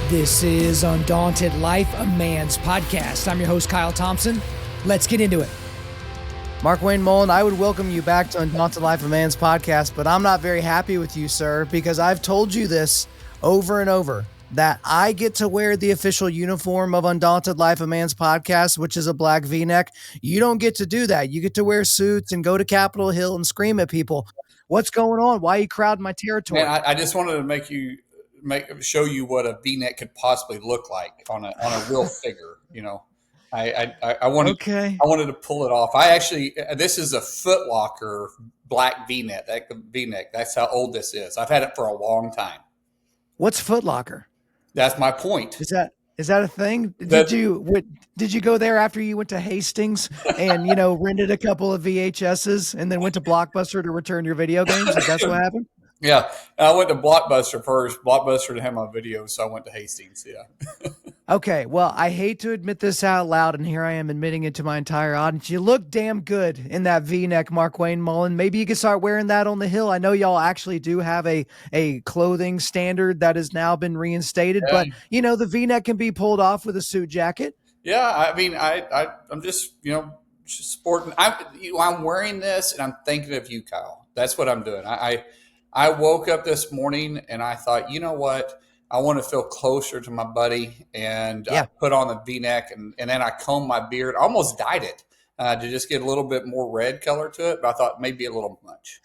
This is Undaunted.Life, a man's podcast. I'm your host, Kyle Thompson. Let's get into it. MARKWAYNE MULLIN, I would welcome you back to Undaunted.Life, a man's podcast, but I'm not very happy with you, sir, because I've told you this over and over, that I get to wear the official uniform of Undaunted.Life, a man's podcast, which is a black V-neck. You don't get to do that. You get to wear suits and go to Capitol Hill and scream at people. What's going on? Why are you crowding my territory? Man, I just wanted to show you what a V-neck could possibly look like on a real figure. You know, I wanted to pull it off. This is a Foot Locker black V-neck. V-neck. That's how old this is. I've had it for a long time. What's Foot Locker? That's my point. Is that a thing? Did you go there after you went to Hastings and rented a couple of VHSs and then went to Blockbuster to return your video games? Is that what happened? Yeah, I went to Blockbuster first. Blockbuster didn't have my videos, so I went to Hastings. Yeah. Okay, well, I hate to admit this out loud, and here I am admitting it to my entire audience. You look damn good in that V-neck, MARKWAYNE MULLIN. Maybe you can start wearing that on the Hill. I know y'all actually do have a clothing standard that has now been reinstated, but the V-neck can be pulled off with a suit jacket. Yeah, I mean, I'm just sporting. I'm wearing this, and I'm thinking of you, Kyle. That's what I'm doing. I woke up this morning and I thought, you know what? I want to feel closer to my buddy, and I put on the V-neck, and then I combed my beard. I almost dyed it to just get a little bit more red color to it, but I thought maybe a little much.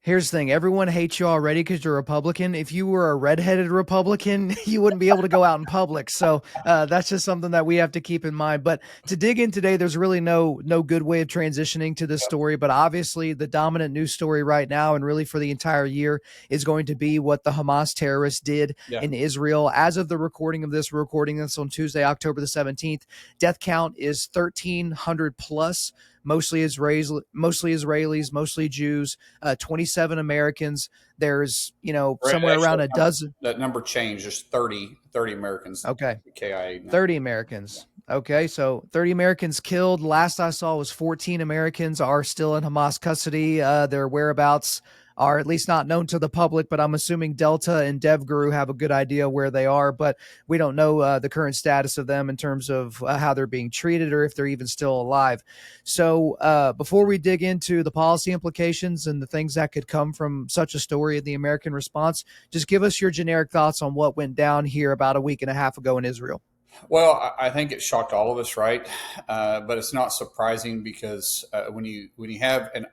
Here's the thing. Everyone hates you already because you're a Republican. If you were a redheaded Republican, you wouldn't be able to go out in public. So that's just something that we have to keep in mind. But to dig in today, there's really no good way of transitioning to this story. But obviously, the dominant news story right now and really for the entire year is going to be what the Hamas terrorists did in Israel. As of the recording of this, we're recording this on Tuesday, October the 17th. Death count is 1,300 plus. Mostly Israelis, mostly Jews, 27 Americans. There's, somewhere around a dozen. That number changed. There's 30 Americans. Okay. KIA. 30 Americans. Okay. So 30 Americans killed. Last I saw was 14 Americans are still in Hamas custody. Their whereabouts are at least not known to the public, but I'm assuming Delta and DevGuru have a good idea where they are, but we don't know the current status of them in terms of how they're being treated or if they're even still alive. So before we dig into the policy implications and the things that could come from such a story and the American response, just give us your generic thoughts on what went down here about a week and a half ago in Israel. Well, I think it shocked all of us, right? But it's not surprising because when you have, and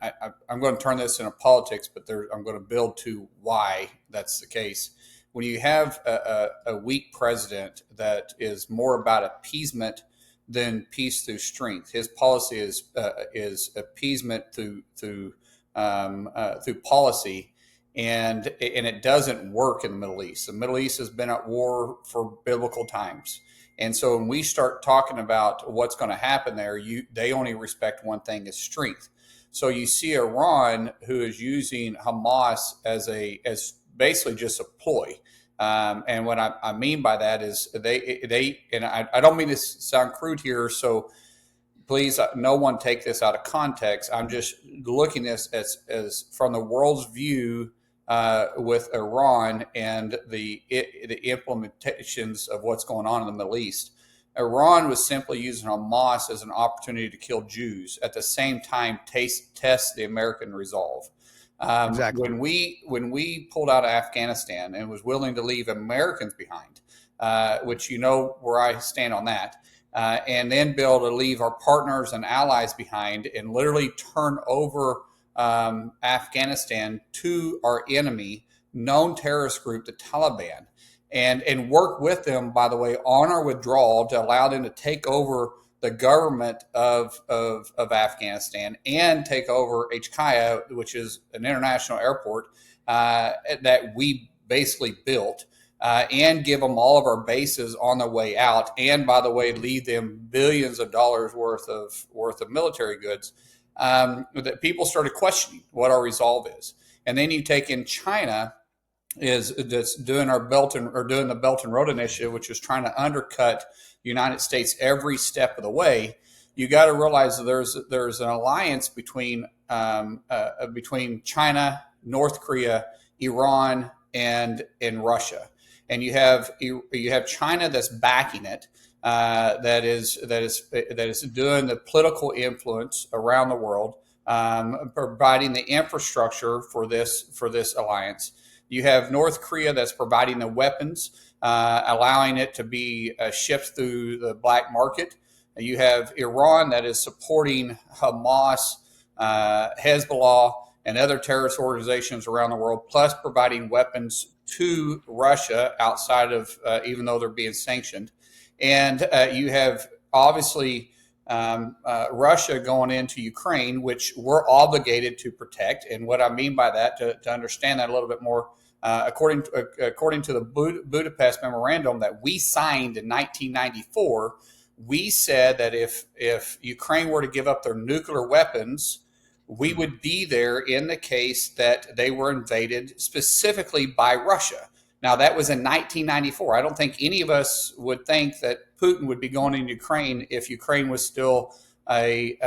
I'm going to turn this into politics, but I'm going to build to why that's the case. When you have a weak president that is more about appeasement than peace through strength, his policy is appeasement through policy. And it doesn't work in the Middle East. The Middle East has been at war for biblical times. And so when we start talking about what's going to happen there, they only respect one thing, is strength. So you see Iran, who is using Hamas as basically just a ploy. And what I mean by that is they and I don't mean to sound crude here, so please, no one take this out of context. I'm just looking at this as from the world's view with Iran and the implementations of what's going on in the Middle East. Iran was simply using Hamas as an opportunity to kill Jews, at the same time test the American resolve. Exactly. When we pulled out of Afghanistan and was willing to leave Americans behind, which where I stand on that, and then be able to leave our partners and allies behind and literally turn over Afghanistan to our enemy, known terrorist group, the Taliban, and work with them, by the way, on our withdrawal to allow them to take over the government of Afghanistan and take over HKIA, which is an international airport that we basically built, and give them all of our bases on the way out. And by the way, leave them billions of dollars worth of military goods. That people started questioning what our resolve is. And then you take in China is just doing the Belt and Road Initiative, which is trying to undercut the United States every step of the way. You got to realize that there's an alliance between China, North Korea, Iran, and Russia. and you have China that's backing it, that is doing the political influence around the world, providing the infrastructure for this alliance. You have North Korea that's providing the weapons, allowing it to be shipped through the black market. You have Iran that is supporting Hamas, Hezbollah, and other terrorist organizations around the world, plus providing weapons to Russia outside of, even though they're being sanctioned. And you have obviously Russia going into Ukraine, which we're obligated to protect. And what I mean by that, to understand that a little bit more, according to the Budapest Memorandum that we signed in 1994, we said that if Ukraine were to give up their nuclear weapons, we would be there in the case that they were invaded specifically by Russia. Now, that was in 1994. I don't think any of us would think that Putin would be going in Ukraine if Ukraine was still a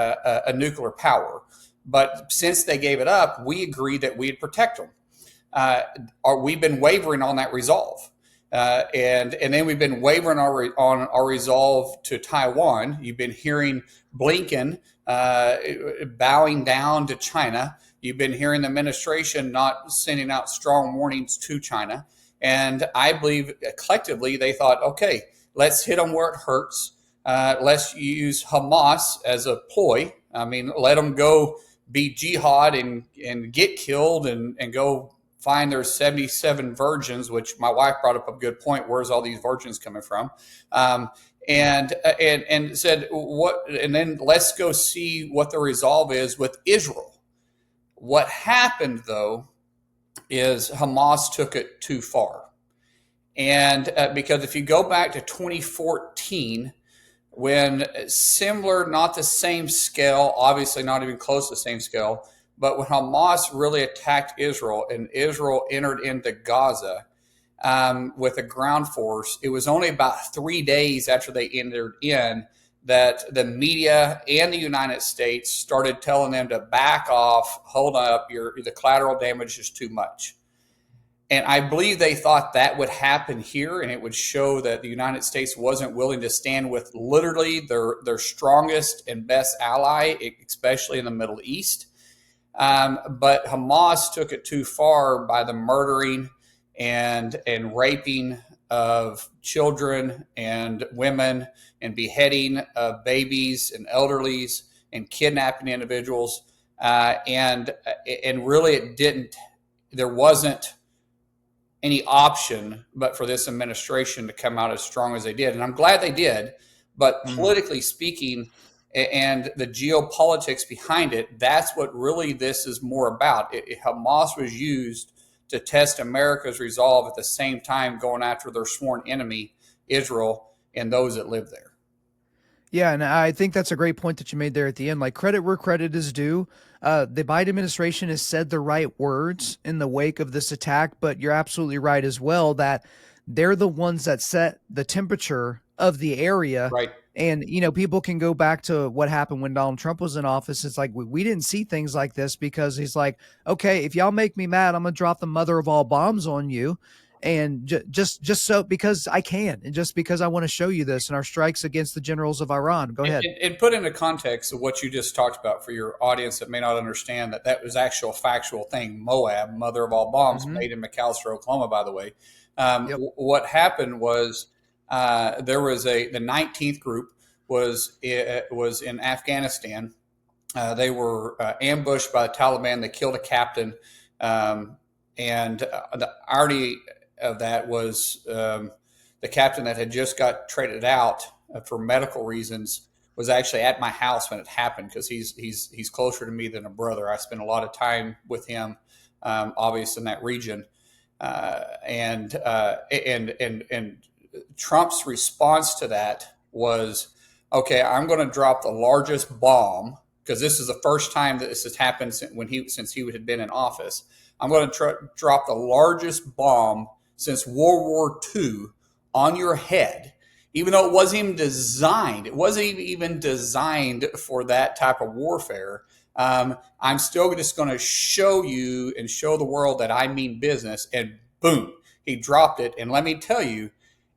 nuclear power. But since they gave it up, we agreed that we'd protect them. We've been wavering on that resolve. And then we've been wavering on our resolve to Taiwan. You've been hearing Blinken bowing down to China. You've been hearing the administration not sending out strong warnings to China. And I believe collectively they thought, okay, let's hit them where it hurts. Let's use Hamas as a ploy. I mean, let them go be jihad and get killed and go find their 77 virgins, which my wife brought up a good point. Where's all these virgins coming from? And said what? And then let's go see what the resolve is with Israel. What happened though is Hamas took it too far, and because if you go back to 2014, when similar, not the same scale, obviously not even close to the same scale, but when Hamas really attacked Israel and Israel entered into Gaza with a ground force, it was only about 3 days after they entered in that the media and the United States started telling them to back off, hold up, the collateral damage is too much. And I believe they thought that would happen here, and it would show that the United States wasn't willing to stand with literally their strongest and best ally, especially in the Middle East. But Hamas took it too far by the murdering and raping of children and women and beheading of babies and elderlies and kidnapping individuals. And really there wasn't any option but for this administration to come out as strong as they did. And I'm glad they did. But politically speaking, and the geopolitics behind it, that's what really this is more about. Hamas was used to test America's resolve at the same time going after their sworn enemy, Israel, and those that live there. Yeah, and I think that's a great point that you made there at the end. Like, credit where credit is due. The Biden administration has said the right words in the wake of this attack, but you're absolutely right as well that they're the ones that set the temperature of the area. Right. And, people can go back to what happened when Donald Trump was in office. It's like, we didn't see things like this because he's like, okay, if y'all make me mad, I'm going to drop the mother of all bombs on you. And just so because I can, and just because I want to show you this and our strikes against the generals of Iran. Go ahead. And put into context of what you just talked about for your audience that may not understand that was actual factual thing. Moab, mother of all bombs, made in McAlester, Oklahoma, by the way. What happened was there was the 19th group was in Afghanistan. They were ambushed by the Taliban. They killed a captain, and the irony of that was the captain that had just got traded out for medical reasons was actually at my house when it happened because he's closer to me than a brother. I spent a lot of time with him, obviously in that region, and Trump's response to that was, okay, I'm going to drop the largest bomb because this is the first time that this has happened since he had been in office. I'm going to drop the largest bomb since World War II on your head, even though it wasn't even designed. It wasn't even designed for that type of warfare. I'm still just going to show you and show the world that I mean business. And boom, He dropped it, and let me tell you,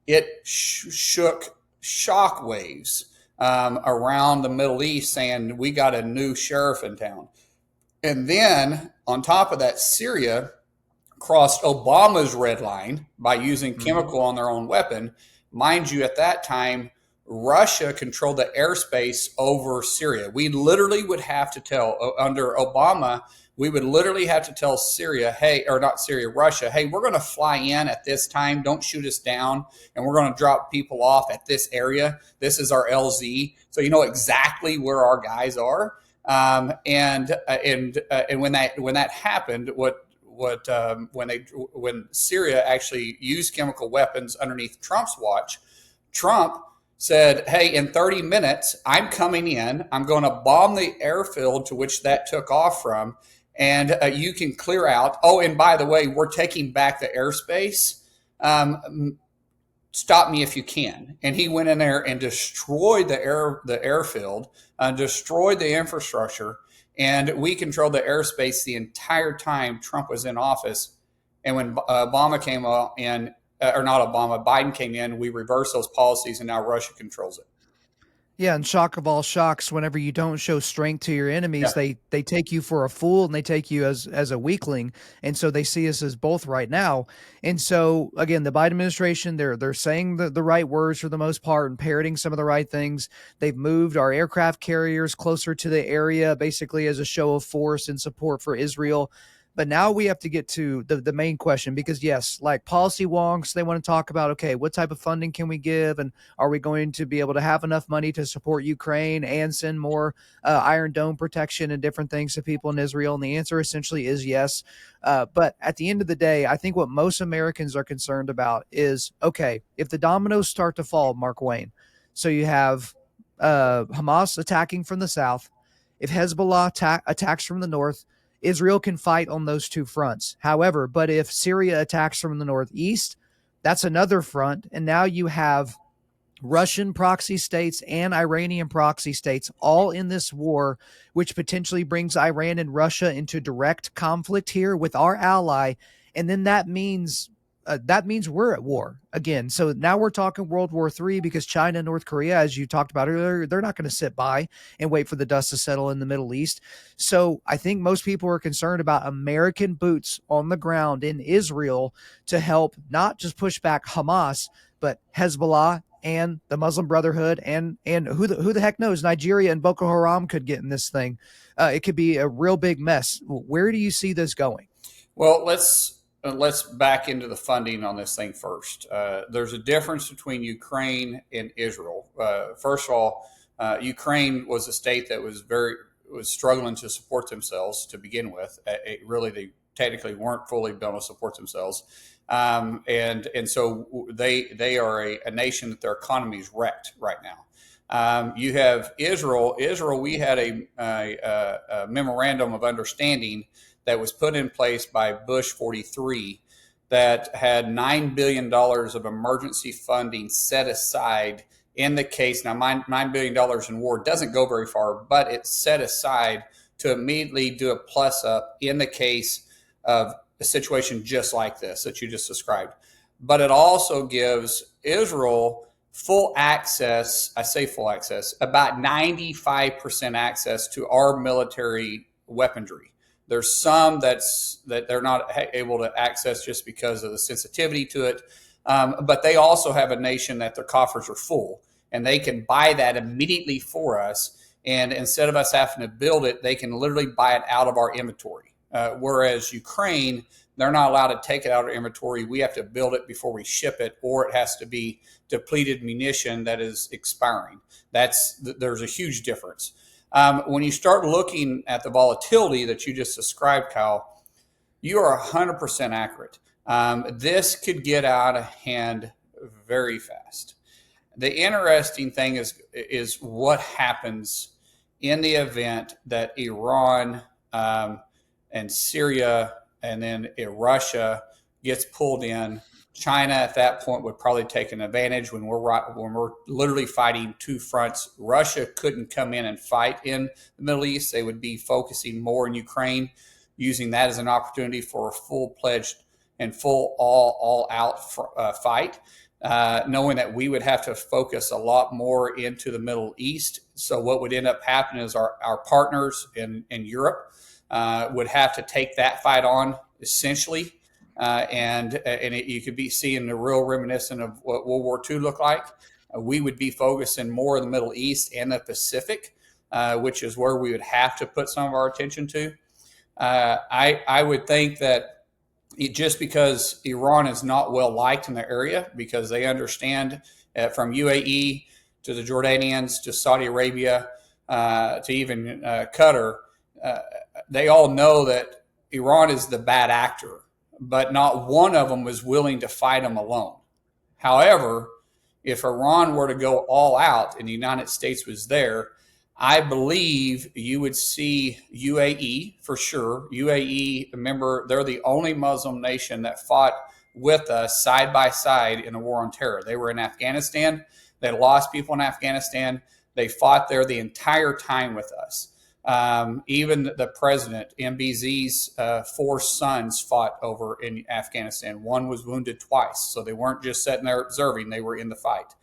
it shook shockwaves around the Middle East, saying we got a new sheriff in town. And then on top of that, Syria crossed Obama's red line by using chemical on their own weapon. Mind you, at that time, Russia controlled the airspace over Syria. We literally would have to tell, under Obama, we would literally have to tell Syria, hey, or not Syria, Russia, hey, we're going to fly in at this time. Don't shoot us down. And we're going to drop people off at this area. This is our LZ. So you know exactly where our guys are. And when that happened, when Syria actually used chemical weapons underneath Trump's watch, Trump said, hey, in 30 minutes, I'm coming in. I'm going to bomb the airfield to which that took off from, and you can clear out. Oh, and by the way, we're taking back the airspace. Stop me if you can. And he went in there and destroyed the airfield, destroyed the infrastructure, and we controlled the airspace the entire time Trump was in office. And when Obama came in, or not Obama, Biden came in, we reversed those policies, and now Russia controls it. Yeah, and shock of all shocks, whenever you don't show strength to your enemies, they take you for a fool, and they take you as a weakling. And so they see us as both right now. And so again, the Biden administration, they're saying the right words for the most part and parroting some of the right things. They've moved our aircraft carriers closer to the area, basically as a show of force and support for Israel. But now we have to get to the main question, because yes, like policy wonks, they want to talk about, okay, what type of funding can we give? And are we going to be able to have enough money to support Ukraine and send more Iron Dome protection and different things to people in Israel? And the answer essentially is yes. But at the end of the day, I think what most Americans are concerned about is, okay, if the dominoes start to fall, Mark Wayne, so you have Hamas attacking from the south, if Hezbollah attacks from the north, Israel can fight on those two fronts. However, but if Syria attacks from the northeast, that's another front. And now you have Russian proxy states and Iranian proxy states all in this war, which potentially brings Iran and Russia into direct conflict here with our ally. And then that means we're at war again. So now we're talking World War III, because China and North Korea, as you talked about earlier, they're not going to sit by and wait for the dust to settle in the Middle East. So I think most people are concerned about American boots on the ground in Israel to help not just push back Hamas, but Hezbollah and the Muslim Brotherhood, and who the heck knows, Nigeria and Boko Haram could get in this thing. It could be a real big mess. Where do you see this going? Well, let's back into the funding on this thing first. There's a difference between Ukraine and Israel. First of all, Ukraine was a state that was struggling to support themselves to begin with. They technically weren't fully able to support themselves, and so they are a nation that their economy is wrecked right now. You have Israel. We had a memorandum of understanding that was put in place by Bush 43 that had $9 billion of emergency funding set aside in the case. Now, $9 billion in war doesn't go very far, but it's set aside to immediately do a plus up in the case of a situation just like this that you just described. But it also gives Israel full access. I say full access, about 95% access to our military weaponry. There's some that they're not able to access just because of the sensitivity to it. But they also have a nation that their coffers are full, and they can buy that immediately for us. And instead of us having to build it, they can literally buy it out of our inventory. Whereas Ukraine, they're not allowed to take it out of inventory. We have to build it before we ship it, or it has to be depleted munition that is expiring. There's a huge difference. When you start looking at the volatility that you just described, Kyle, you are 100% accurate. This could get out of hand very fast. The interesting thing is what happens in the event that Iran and Syria and then Russia gets pulled in. China at that point would probably take an advantage when we're literally fighting two fronts. Russia couldn't come in and fight in the Middle East. They would be focusing more in Ukraine, using that as an opportunity for a full-fledged and full all out fight, knowing that we would have to focus a lot more into the Middle East. So what would end up happening is our partners in Europe would have to take that fight on essentially. You could be seeing the real reminiscent of what World War II looked like. We would be focusing more in the Middle East and the Pacific, which is where we would have to put some of our attention to. I would think that just because Iran is not well liked in the area, because they understand from UAE to the Jordanians to Saudi Arabia to even Qatar, they all know that Iran is the bad actor, but not one of them was willing to fight them alone. However, if Iran were to go all out and the United States was there, I believe you would see UAE for sure. UAE, remember, they're the only Muslim nation that fought with us side by side in the war on terror. They were in Afghanistan. They lost people in Afghanistan. They fought there the entire time with us. Even the president, MBZ's 4 sons fought over in Afghanistan. One was wounded twice, so they weren't just sitting there observing, they were in the fight.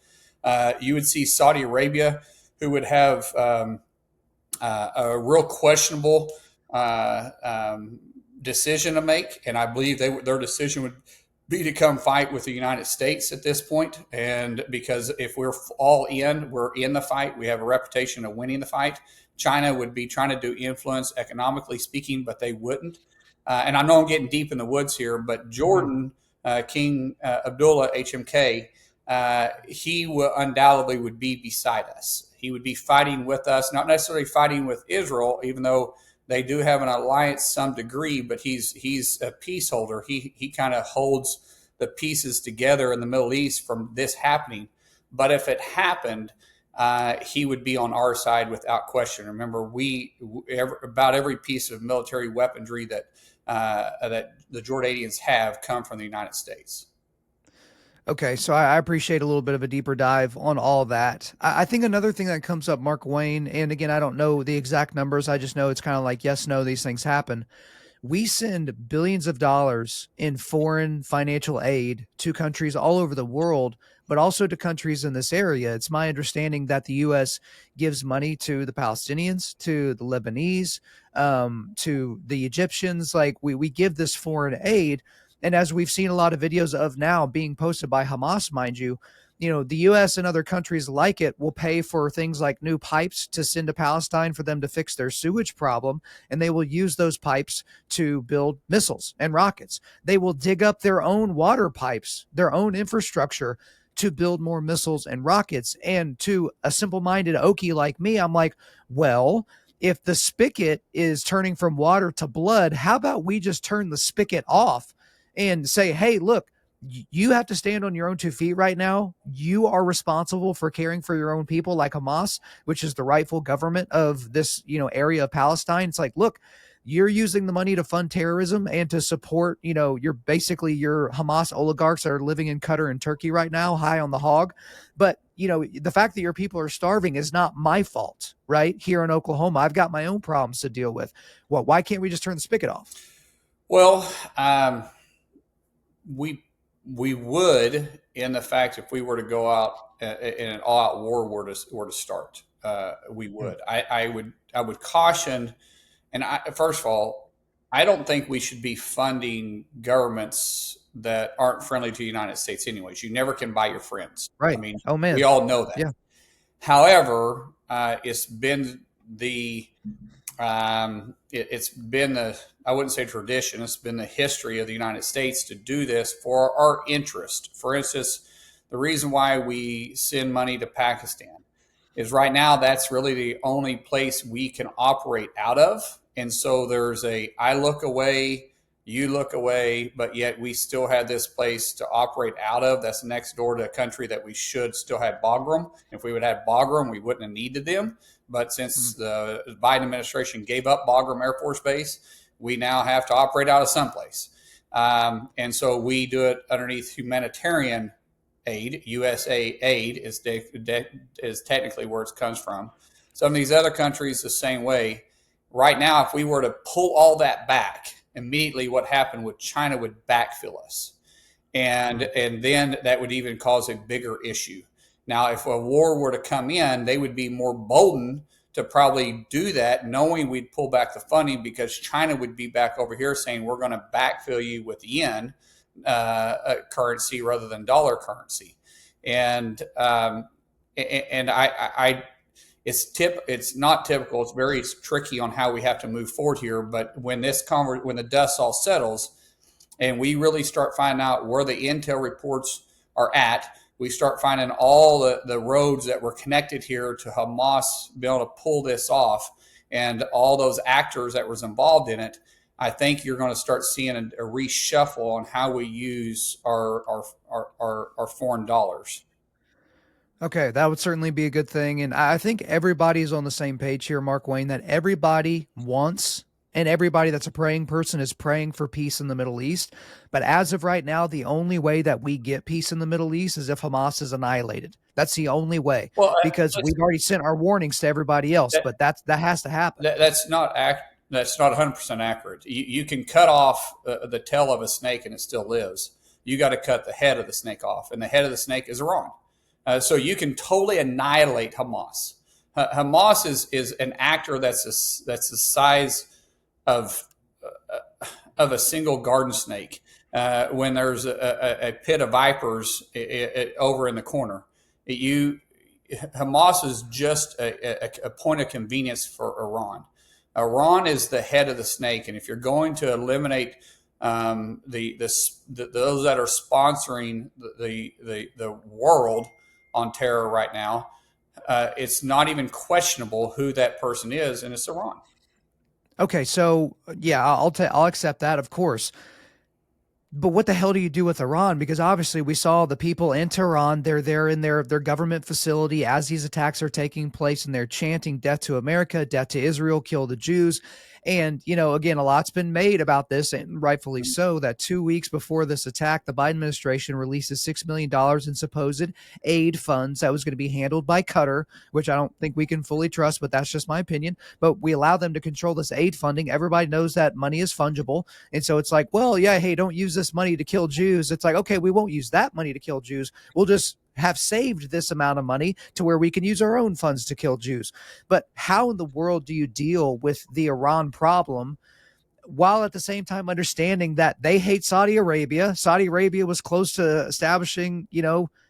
You would see Saudi Arabia, who would have a real questionable decision to make, and I believe their decision would be to come fight with the United States at this point. And because if we're all in, we're in the fight, we have a reputation of winning the fight. China would be trying to do influence economically speaking, but they wouldn't. And I know I'm getting deep in the woods here, but Jordan, King Abdullah, HMK, he undoubtedly would be beside us. He would be fighting with us, not necessarily fighting with Israel, even though they do have an alliance some degree, but he's a peace holder. He kind of holds the pieces together in the Middle East from this happening. But if it happened, he would be on our side without question. Remember, about every piece of military weaponry that the Jordanians have come from the United States. Okay, so I appreciate a little bit of a deeper dive on all that. I think another thing that comes up, Mark Wayne, and again, I don't know the exact numbers. I just know it's kind of like, yes, no, these things happen. We send billions of dollars in foreign financial aid to countries all over the world, but also to countries in this area. It's my understanding that the U.S. gives money to the Palestinians, to the Lebanese, to the Egyptians. Like we give this foreign aid. And as we've seen a lot of videos of now being posted by Hamas, mind you, the U.S. and other countries like it will pay for things like new pipes to send to Palestine for them to fix their sewage problem. And they will use those pipes to build missiles and rockets. They will dig up their own water pipes, their own infrastructure to build more missiles and rockets. And to a simple-minded Okie like me, I'm like, well, if the spigot is turning from water to blood, how about we just turn the spigot off and say, hey, look, you have to stand on your own 2 feet right now. You are responsible for caring for your own people, like Hamas, which is the rightful government of this, area of Palestine. It's like, look, you're using the money to fund terrorism and to support, your Hamas oligarchs that are living in Qatar and Turkey right now, high on the hog. But, the fact that your people are starving is not my fault, right? Here in Oklahoma, I've got my own problems to deal with. Well, why can't we just turn the spigot off? Well, we would, in the fact, if we were to go out in an all-out war were to start, we would. I would caution, and first of all, I don't think we should be funding governments that aren't friendly to the United States. Anyways, you never can buy your friends. Right. I mean, oh man, we all know that. Yeah. However, it's been it's been I wouldn't say tradition, it's been the history of the United States to do this for our interest. For instance, the reason why we send money to Pakistan is right now that's really the only place we can operate out of. And so there's I look away, you look away, but yet we still have this place to operate out of that's next door to a country that we should still have Bagram. If we would have Bagram, we wouldn't have needed them. But since the Biden administration gave up Bagram Air Force Base, we now have to operate out of someplace. And so we do it underneath humanitarian aid. USA aid is technically where it comes from. Some of these other countries the same way. Right now, if we were to pull all that back immediately what happened would China would backfill us. And then that would even cause a bigger issue. Now, if a war were to come in, they would be more bolden to probably do that, knowing we'd pull back the funding, because China would be back over here saying, we're going to backfill you with yen currency rather than dollar currency. And it's not typical. It's very tricky on how we have to move forward here. But when when the dust all settles, and we really start finding out where the intel reports are at, we start finding all the roads that were connected here to Hamas being able to pull this off, and all those actors that was involved in it. I think you're going to start seeing a reshuffle on how we use our foreign dollars. Okay, that would certainly be a good thing. And I think everybody's on the same page here, Mark Wayne, that everybody wants, and everybody that's a praying person is praying for peace in the Middle East. But as of right now, the only way that we get peace in the Middle East is if Hamas is annihilated. That's the only way, because we've already sent our warnings to everybody else, but that has to happen. That's not 100% accurate. You can cut off the tail of a snake and it still lives. You got to cut the head of the snake off, and the head of the snake is Iran. So you can totally annihilate Hamas. Hamas is an actor that's the size of a single garden snake. When there's a pit of vipers over in the corner, Hamas is just a point of convenience for Iran. Iran is the head of the snake, and if you're going to eliminate those that are sponsoring the world on terror right now, it's not even questionable who that person is, and it's Iran. Okay, so yeah, I'll accept that, of course. But what the hell do you do with Iran? Because obviously we saw the people in Tehran, they're there in their government facility as these attacks are taking place, and they're chanting death to America, death to Israel, kill the Jews. And, again, a lot's been made about this, and rightfully so, that 2 weeks before this attack, the Biden administration releases $6 million in supposed aid funds that was going to be handled by Qatar, which I don't think we can fully trust, but that's just my opinion. But we allow them to control this aid funding. Everybody knows that money is fungible. And so it's like, well, yeah, hey, don't use this money to kill Jews. It's like, okay, we won't use that money to kill Jews. We'll just have saved this amount of money to where we can use our own funds to kill Jews. But how in the world do you deal with the Iran problem while at the same time understanding that they hate Saudi Arabia? Saudi Arabia was close to establishing,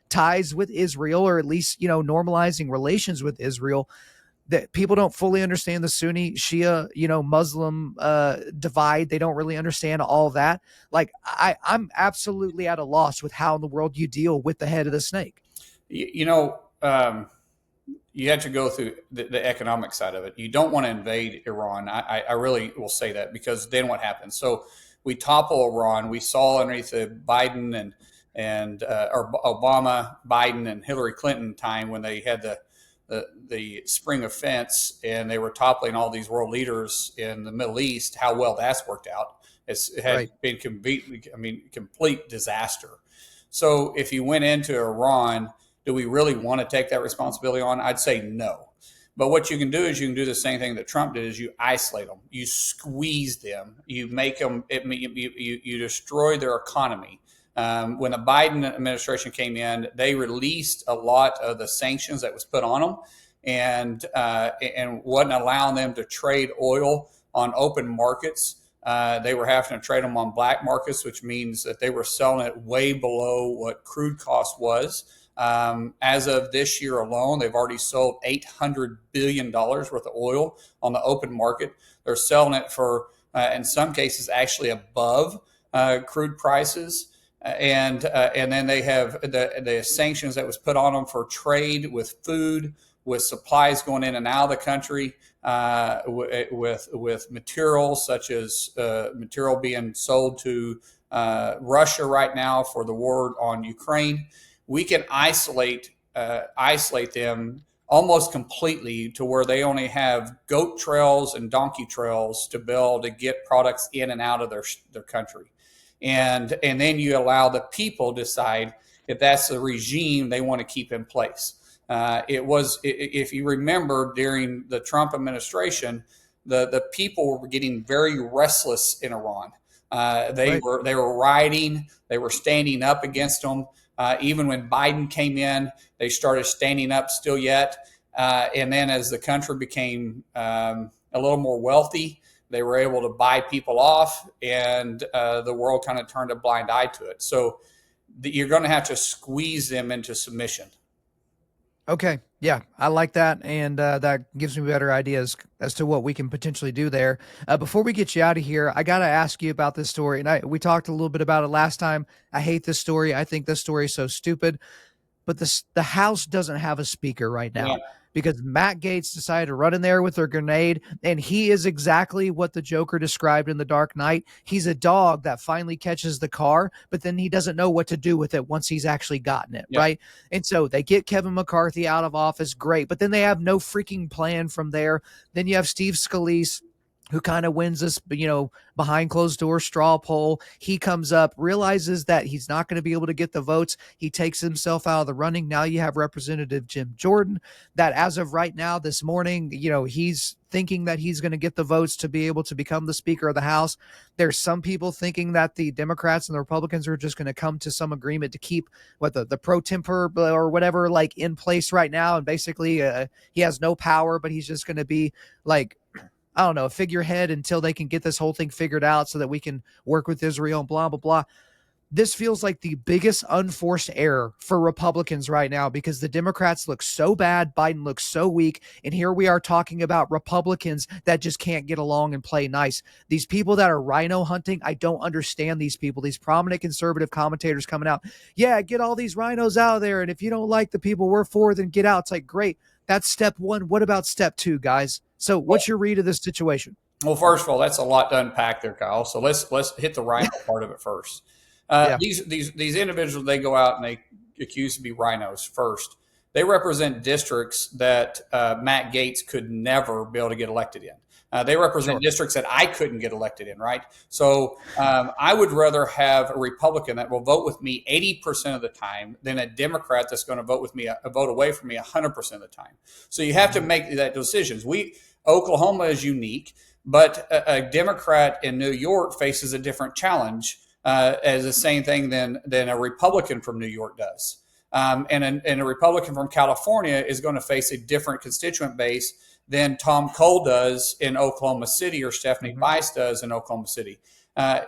ties with Israel, or at least, normalizing relations with Israel. That people don't fully understand the Sunni Shia, Muslim divide. They don't really understand all that. Like, I'm absolutely at a loss with how in the world you deal with the head of the snake. You have to go through the economic side of it. You don't want to invade Iran. I really will say that, because then what happens? So we topple Iran. We saw underneath the Biden or Obama, Biden, and Hillary Clinton time, when they had the spring offense and they were toppling all these world leaders in the Middle East, how well that's worked out. It had been complete disaster. So if you went into Iran, do we really want to take that responsibility on? I'd say no. But what you can do is you can do the same thing that Trump did: is you isolate them, you squeeze them, you make them, you destroy their economy. When the Biden administration came in, they released a lot of the sanctions that was put on them, and wasn't allowing them to trade oil on open markets. They were having to trade them on black markets, which means that they were selling it way below what crude cost was. As of this year alone, they've already sold $800 billion worth of oil on the open market. They're selling it for, in some cases, actually above crude prices. And then they have the sanctions that was put on them for trade with food, with supplies going in and out of the country, with materials, such as material being sold to Russia right now for the war on Ukraine. We can isolate them almost completely to where they only have goat trails and donkey trails to be able to get products in and out of their country. And then you allow the people decide if that's the regime they want to keep in place. If you remember, during the Trump administration, the people were getting very restless in Iran. They Right. were rioting. They were standing up against them. Even when Biden came in, they started standing up still yet. And then as the country became a little more wealthy, they were able to buy people off, and the world kind of turned a blind eye to it. So you're going to have to squeeze them into submission. Okay. Yeah, I like that. And that gives me better ideas as to what we can potentially do there. Before we get you out of here, I got to ask you about this story. And we talked a little bit about it last time. I hate this story. I think this story is so stupid. But the House doesn't have a speaker right now. Yeah. Because Matt Gaetz decided to run in there with a grenade, and he is exactly what the Joker described in The Dark Knight. He's a dog that finally catches the car, but then he doesn't know what to do with it once he's actually gotten it, right? And so they get Kevin McCarthy out of office, great, but then they have no freaking plan from there. Then you have Steve Scalise, who kind of wins this, behind closed door straw poll. He comes up, realizes that he's not going to be able to get the votes. He takes himself out of the running. Now you have Representative Jim Jordan that as of right now, this morning, he's thinking that he's going to get the votes to be able to become the Speaker of the House. There's some people thinking that the Democrats and the Republicans are just going to come to some agreement to keep the pro temper or whatever, like, in place right now. And basically he has no power, but he's just going to be like, I don't know, a figurehead until they can get this whole thing figured out so that we can work with Israel and blah, blah, blah. This feels like the biggest unforced error for Republicans right now because the Democrats look so bad. Biden looks so weak. And here we are talking about Republicans that just can't get along and play nice. These people that are rhino hunting, I don't understand these people. These prominent conservative commentators coming out. Yeah, get all these rhinos out of there. And if you don't like the people we're for, then get out. It's like, great. That's step one. What about step two, guys? So what's your read of this situation? Well, first of all, that's a lot to unpack there, Kyle. So let's hit the rhino part of it first. These individuals, they go out and they accuse to be rhinos first. They represent districts that Matt Gaetz could never be able to get elected in. They represent districts that I couldn't get elected in, right? So I would rather have a Republican that will vote with me 80% of the time than a Democrat that's going to vote with me, a vote away from me 100% of the time. So you have to make that decisions. Oklahoma is unique, but a Democrat in New York faces a different challenge as the same thing than a Republican from New York does. And a Republican from California is going to face a different constituent base than Tom Cole does in Oklahoma City or Stephanie Bice does in Oklahoma City.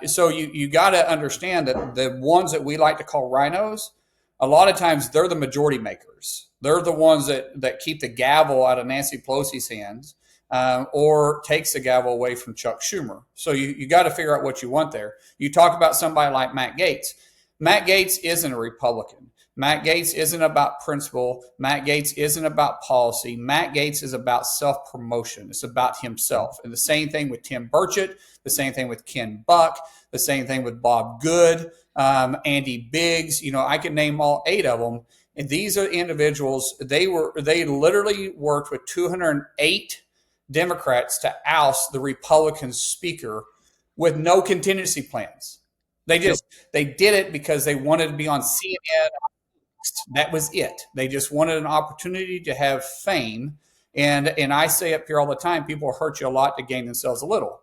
So you got to understand that the ones that we like to call rhinos, a lot of times they're the majority makers. They're the ones that keep the gavel out of Nancy Pelosi's hands or takes the gavel away from Chuck Schumer. So you got to figure out what you want there. You talk about somebody like Matt Gaetz. Matt Gaetz isn't a Republican. Matt Gaetz isn't about principle. Matt Gaetz isn't about policy. Matt Gaetz is about self-promotion. It's about himself. And the same thing with Tim Burchett, the same thing with Ken Buck, the same thing with Bob Good, Andy Biggs. I could name all 8 of them. And these are individuals, they literally worked with 208 Democrats to oust the Republican speaker with no contingency plans. They did it because they wanted to be on CNN. That was it. They just wanted an opportunity to have fame. And I say up here all the time, people hurt you a lot to gain themselves a little.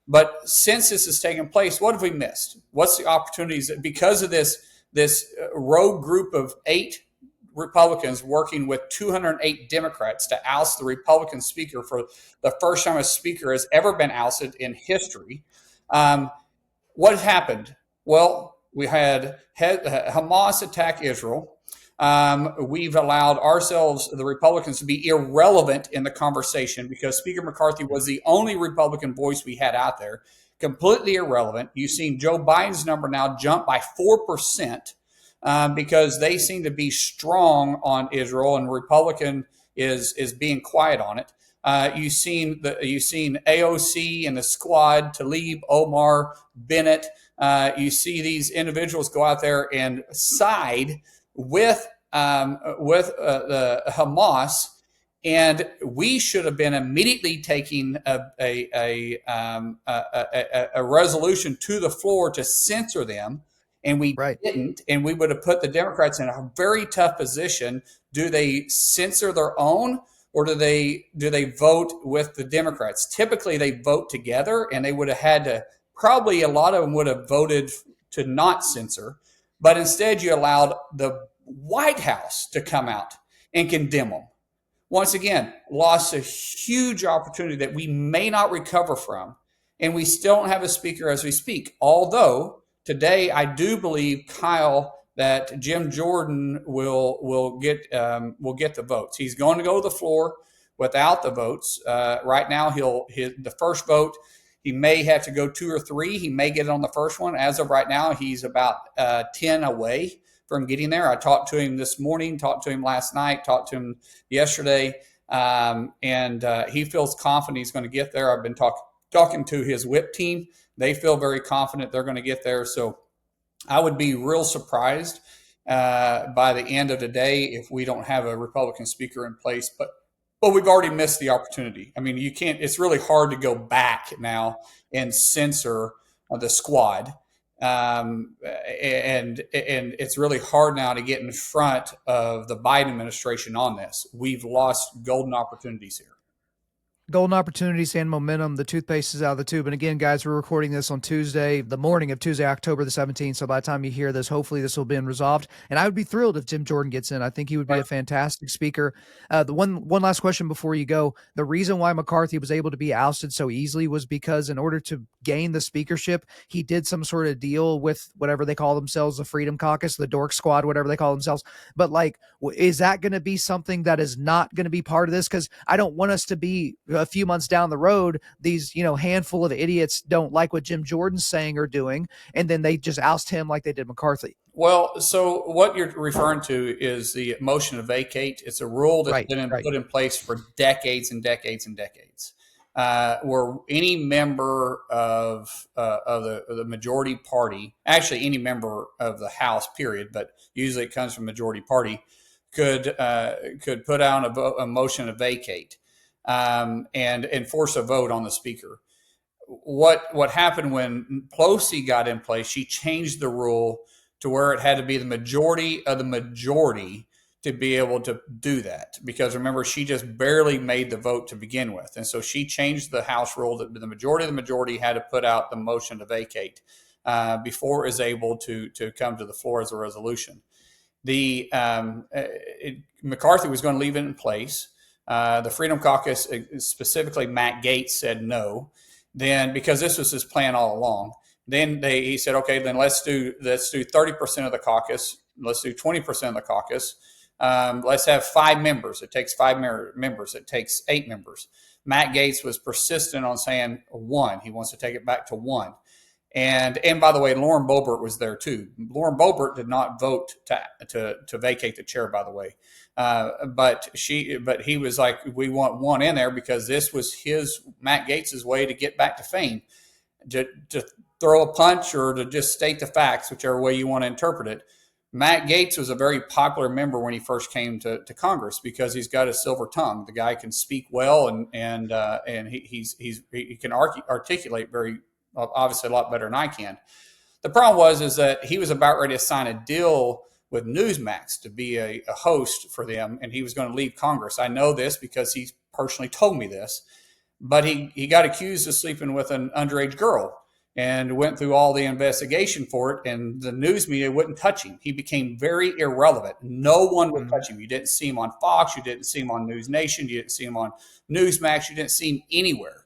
But since this has taken place, what have we missed? What's the opportunities? Because of this rogue group of 8 Republicans working with 208 Democrats to oust the Republican speaker for the first time a speaker has ever been ousted in history. What happened? Well, we had Hamas attack Israel. We've allowed ourselves, the Republicans, to be irrelevant in the conversation because Speaker McCarthy was the only Republican voice we had out there, completely irrelevant. You've seen Joe Biden's number now jump by 4% because they seem to be strong on Israel, and Republican is being quiet on it. You've seen AOC and the squad, Tlaib, Omar, Bennett. You see these individuals go out there and side with the Hamas, and we should have been immediately taking a resolution to the floor to censor them, and we didn't, and we would have put the Democrats in a very tough position. Do they censor their own, or do they vote with the Democrats? Typically, they vote together, and they would have had to, probably a lot of them would have voted to not censor, but instead you allowed the White House to come out and condemn them. Once again, lost a huge opportunity that we may not recover from, and we still don't have a speaker as we speak. Although today, I do believe, Kyle, that Jim Jordan will get the votes. He's going to go to the floor without the votes. Right now, the first vote, he may have to go 2 or 3. He may get it on the first one. As of right now, he's about 10 away from getting there. I talked to him this morning, talked to him last night, talked to him yesterday, and he feels confident he's going to get there. I've been talking to his whip team. They feel very confident they're going to get there. So I would be real surprised by the end of the day if we don't have a Republican speaker in place. But we've already missed the opportunity. I mean, you can't. It's really hard to go back now and censor the squad, and it's really hard now to get in front of the Biden administration on this. We've lost golden opportunities here. Golden opportunities and momentum. The toothpaste is out of the tube. And again, guys, we're recording this on Tuesday, the morning of Tuesday, October the 17th. So by the time you hear this, hopefully this will have been resolved. And I would be thrilled if Jim Jordan gets in. I think he would be a fantastic speaker. The one last question before you go. The reason why McCarthy was able to be ousted so easily was because in order to gain the speakership, he did some sort of deal with whatever they call themselves, the Freedom Caucus, the Dork Squad, whatever they call themselves. But like, is that going to be something that is not going to be part of this? Because I don't want us to be a few months down the road, these, handful of idiots don't like what Jim Jordan's saying or doing, and then they just oust him like they did McCarthy. Well, so what you're referring to is the motion to vacate. It's a rule that's been put in place for decades and decades and decades, where any member of the majority party, actually any member of the House, period, but usually it comes from majority party, could put out a motion to vacate. And enforce a vote on the speaker. What happened when Pelosi got in place, she changed the rule to where it had to be the majority of the majority to be able to do that. Because remember, she just barely made the vote to begin with. And so she changed the House rule that the majority of the majority had to put out the motion to vacate before it was able to come to the floor as a resolution. McCarthy was going to leave it in place. The Freedom Caucus, specifically Matt Gaetz, said no. Then, because this was his plan all along, then he said, okay, then let's do 30% of the caucus. Let's do 20% of the caucus. Let's have 5 members. It takes 5 members. It takes 8 members. Matt Gaetz was persistent on saying 1. He wants to take it back to 1. And by the way, Lauren Boebert was there too. Lauren Boebert did not vote to vacate the chair, by the way. But he was like, we want 1 in there because this was Matt Gaetz's way to get back to fame, to throw a punch or to just state the facts, whichever way you want to interpret it. Matt Gaetz was a very popular member when he first came to Congress because he's got a silver tongue. The guy can speak well and he can articulate very obviously a lot better than I can. The problem is that he was about ready to sign a deal with Newsmax to be a host for them, and he was going to leave Congress. I know this because he personally told me this, but he got accused of sleeping with an underage girl and went through all the investigation for it, and the news media wouldn't touch him. He became very irrelevant. No one would touch him. You didn't see him on Fox. You didn't see him on News Nation. You didn't see him on Newsmax. You didn't see him anywhere.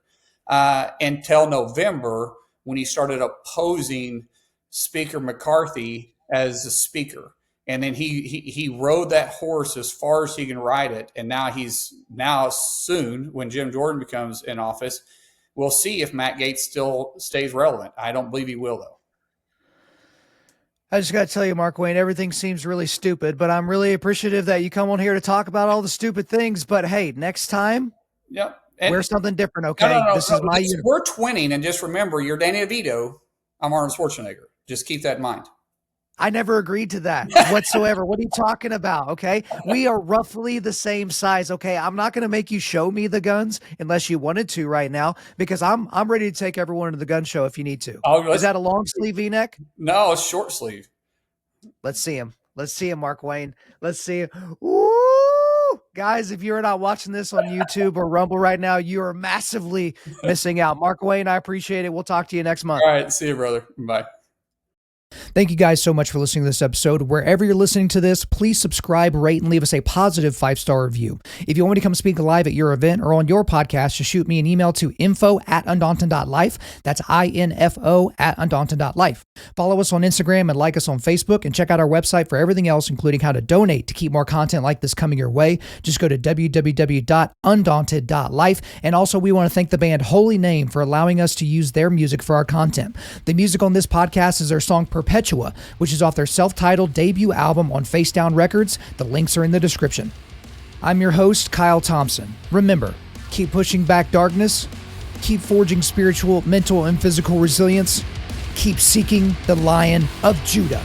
Until November, when he started opposing Speaker McCarthy as the speaker. And then he rode that horse as far as he can ride it. And now soon, when Jim Jordan becomes in office, we'll see if Matt Gaetz still stays relevant. I don't believe he will, though. I just got to tell you, Mark Wayne, everything seems really stupid, but I'm really appreciative that you come on here to talk about all the stupid things. But hey, next time, yep. Wear something different, okay? No, this is my we're twinning, and just remember, you're Danny DeVito. I'm Arnold Schwarzenegger. Just keep that in mind. I never agreed to that whatsoever. What are you talking about? Okay. We are roughly the same size. Okay. I'm not going to make you show me the guns unless you wanted to right now, because I'm ready to take everyone to the gun show if you need to. Is that a long sleeve V-neck? No, it's short sleeve. Let's see him. Let's see him, Mark Wayne. Let's see him. Ooh. Guys, if you're not watching this on YouTube or Rumble right now, you are massively missing out. Mark Wayne, I appreciate it. We'll talk to you next month. All right. See you, brother. Bye. Thank you guys so much for listening to this episode. Wherever you're listening to this, please subscribe, rate, and leave us a positive 5-star review. If you want me to come speak live at your event or on your podcast, just shoot me an email to info@Undaunted.Life. That's info@Undaunted.Life. Follow us on Instagram and like us on Facebook, and check out our website for everything else, including how to donate to keep more content like this coming your way. Just go to www.Undaunted.Life. And also, we want to thank the band Holy Name for allowing us to use their music for our content. The music on this podcast is their song Perpetua, which is off their self-titled debut album on Face Down Records. The links are in the description. I'm your host, Kyle Thompson. Remember, keep pushing back darkness, keep forging spiritual, mental, and physical resilience, keep seeking the Lion of Judah.